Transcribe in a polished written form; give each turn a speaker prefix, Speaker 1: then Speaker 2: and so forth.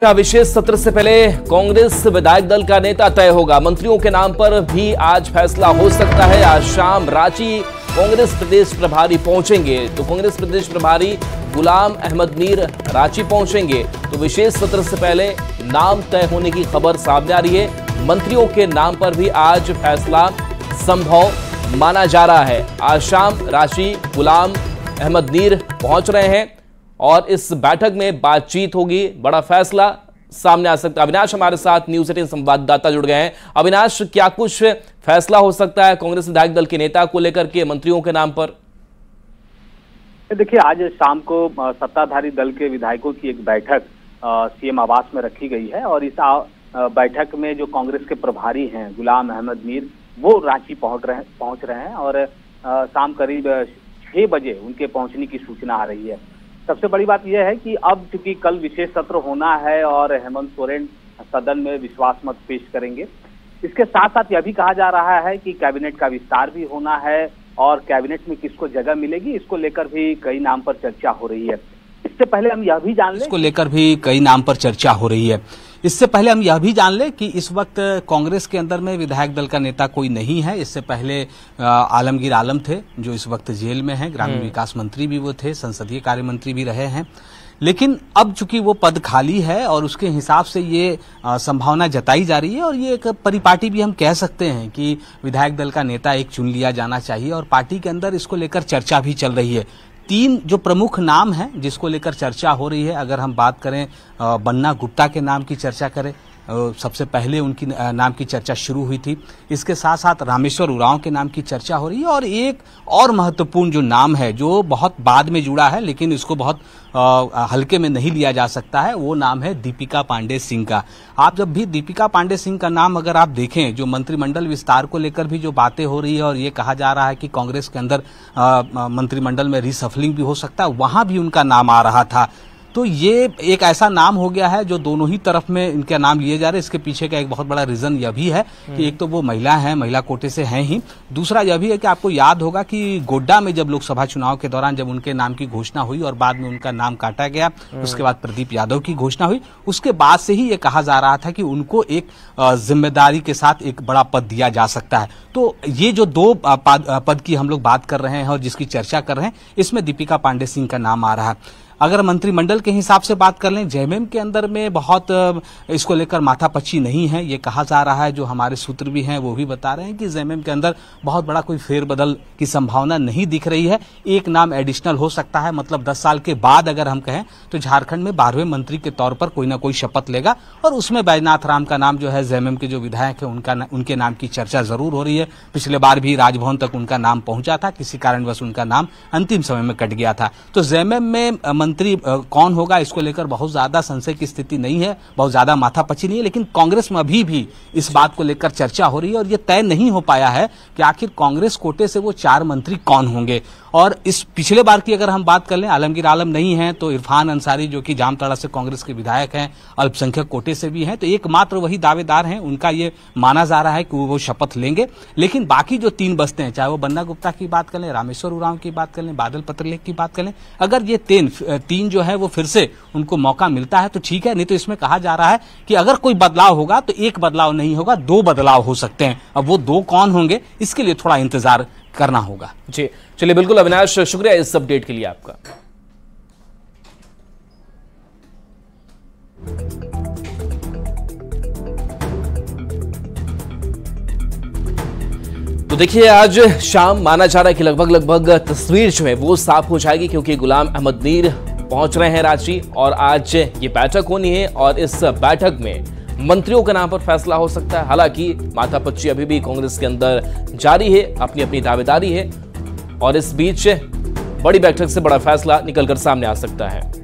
Speaker 1: का विशेष सत्र से पहले कांग्रेस विधायक दल का नेता तय होगा। मंत्रियों के नाम पर भी आज फैसला हो सकता है। आज शाम रांची कांग्रेस प्रदेश प्रभारी पहुंचेंगे, तो कांग्रेस प्रदेश प्रभारी गुलाम अहमद मीर रांची पहुंचेंगे। तो विशेष सत्र से पहले नाम तय होने की खबर सामने आ रही है। मंत्रियों के नाम पर भी आज फैसला संभव माना जा रहा है। आज शाम रांची गुलाम अहमद मीर पहुंच रहे हैं और इस बैठक में बातचीत होगी, बड़ा फैसला सामने आ सकता है। अविनाश हमारे साथ न्यूज़ 18 संवाददाता जुड़ गए हैं। अविनाश, क्या कुछ फैसला हो सकता है कांग्रेस विधायक दल के नेता को लेकर के मंत्रियों के नाम पर?
Speaker 2: देखिए, आज शाम को सत्ताधारी दल के विधायकों की एक बैठक सीएम आवास में रखी गई है और इस बैठक में जो कांग्रेस के प्रभारी हैं गुलाम अहमद मीर, वो रांची पहुंच रहे हैं और शाम करीब 6 बजे उनके पहुंचने की सूचना आ रही है। सबसे बड़ी बात यह है कि अब चूंकि कल विशेष सत्र होना है और हेमंत सोरेन सदन में विश्वास मत पेश करेंगे, इसके साथ साथ यह भी कहा जा रहा है कि कैबिनेट का विस्तार भी होना है और कैबिनेट में किसको जगह मिलेगी, इसको लेकर भी कई नाम पर चर्चा हो रही है। इससे पहले हम यह भी जान लें कि इस वक्त कांग्रेस के अंदर में विधायक दल का नेता कोई नहीं है। इससे पहले आलमगीर आलम थे जो इस वक्त जेल में हैं, ग्रामीण विकास मंत्री भी वो थे, संसदीय कार्य मंत्री भी रहे हैं। लेकिन अब चूंकि वो पद खाली है और उसके हिसाब से ये संभावना जताई जा रही है और ये एक परिपाटी भी हम कह सकते हैं कि विधायक दल का नेता एक चुन लिया जाना चाहिए और पार्टी के अंदर इसको लेकर चर्चा भी चल रही है। 3 जो प्रमुख नाम हैं जिसको लेकर चर्चा हो रही है, अगर हम बात करें बन्ना गुप्ता के नाम की चर्चा करें, सबसे पहले उनकी नाम की चर्चा शुरू हुई थी। इसके साथ साथ रामेश्वर उरांव के नाम की चर्चा हो रही है और एक और महत्वपूर्ण जो नाम है जो बहुत बाद में जुड़ा है लेकिन इसको बहुत हल्के में नहीं लिया जा सकता है, वो नाम है दीपिका पांडे सिंह का। आप जब भी दीपिका पांडे सिंह का नाम अगर आप देखें, जो मंत्रिमंडल विस्तार को लेकर भी जो बातें हो रही है और ये कहा जा रहा है कि कांग्रेस के अंदर मंत्रिमंडल में रिसफलिंग भी हो सकता है, वहां भी उनका नाम आ रहा था। तो ये एक ऐसा नाम हो गया है जो दोनों ही तरफ में इनके नाम लिए जा रहे हैं। इसके पीछे का एक बहुत बड़ा रीजन यह भी है कि एक तो वो महिला हैं, महिला कोटे से हैं ही, दूसरा यह भी है कि आपको याद होगा कि गोड्डा में जब लोकसभा चुनाव के दौरान जब उनके नाम की घोषणा हुई और बाद में उनका नाम काटा गया, उसके बाद प्रदीप यादव की घोषणा हुई, उसके बाद से ही ये कहा जा रहा था कि उनको एक जिम्मेदारी के साथ एक बड़ा पद दिया जा सकता है। तो ये जो 2 पद की हम लोग बात कर रहे हैं और जिसकी चर्चा कर रहे हैं, इसमें दीपिका पांडे सिंह का नाम आ रहा है। अगर मंत्रिमंडल के हिसाब से बात कर लें, जेएमएम के अंदर में बहुत इसको लेकर माथापच्ची नहीं है, ये कहा जा रहा है। जो हमारे सूत्र भी हैं वो भी बता रहे हैं कि जेएमएम के अंदर बहुत बड़ा कोई फेरबदल की संभावना नहीं दिख रही है। एक नाम एडिशनल हो सकता है, मतलब 10 साल के बाद अगर हम कहें तो झारखंड में 12वें मंत्री के तौर पर कोई ना कोई शपथ लेगा और उसमें बैजनाथ राम का नाम जो है जेएमएम के जो विधायक है उनके नाम की चर्चा जरूर हो रही है। पिछले बार भी राजभवन तक उनका नाम पहुंचा था, किसी कारणवश उनका नाम अंतिम समय में कट गया था। तो जेएमएम में मंत्री कौन होगा, इसको लेकर बहुत ज्यादा संशय की स्थिति नहीं है, बहुत ज्यादा माथापच्ची नहीं है। लेकिन कांग्रेस में अभी भी इस बात को लेकर चर्चा हो रही है और यह तय नहीं हो पाया है कि आखिर कांग्रेस कोटे से वो 4 मंत्री कौन होंगे। और इस पिछले बार की अगर हम बात कर लें, आलमगीर आलम नहीं है तो इरफान अंसारी जो कि जामताड़ा से कांग्रेस के विधायक हैं, अल्पसंख्यक कोटे से भी हैं, तो एकमात्र वही दावेदार हैं, उनका ये माना जा रहा है कि वो शपथ लेंगे। लेकिन बाकी जो 3 बचते हैं, चाहे वो बन्ना गुप्ता की बात कर लें, रामेश्वर उरांव की बात कर लें, बादल पत्रलेख की बात कर लें, अगर ये 3 जो है वो फिर से उनको मौका मिलता है तो ठीक है, नहीं तो इसमें कहा जा रहा है कि अगर कोई बदलाव होगा तो एक बदलाव नहीं होगा, 2 बदलाव हो सकते हैं। अब वो 2 कौन होंगे, इसके लिए थोड़ा इंतजार करना होगा।
Speaker 1: जी चलिए, बिल्कुल अविनाश, शुक्रिया इस अपडेट के लिए आपका। तो देखिए, आज शाम माना जा रहा है कि लगभग तस्वीर जो है वो साफ हो जाएगी, क्योंकि गुलाम अहमद मीर पहुंच रहे हैं रांची और आज ये बैठक होनी है और इस बैठक में मंत्रियों के नाम पर फैसला हो सकता है। हालांकि माथापच्ची अभी भी कांग्रेस के अंदर जारी है, अपनी अपनी दावेदारी है और इस बीच बड़ी बैठक से बड़ा फैसला निकलकर सामने आ सकता है।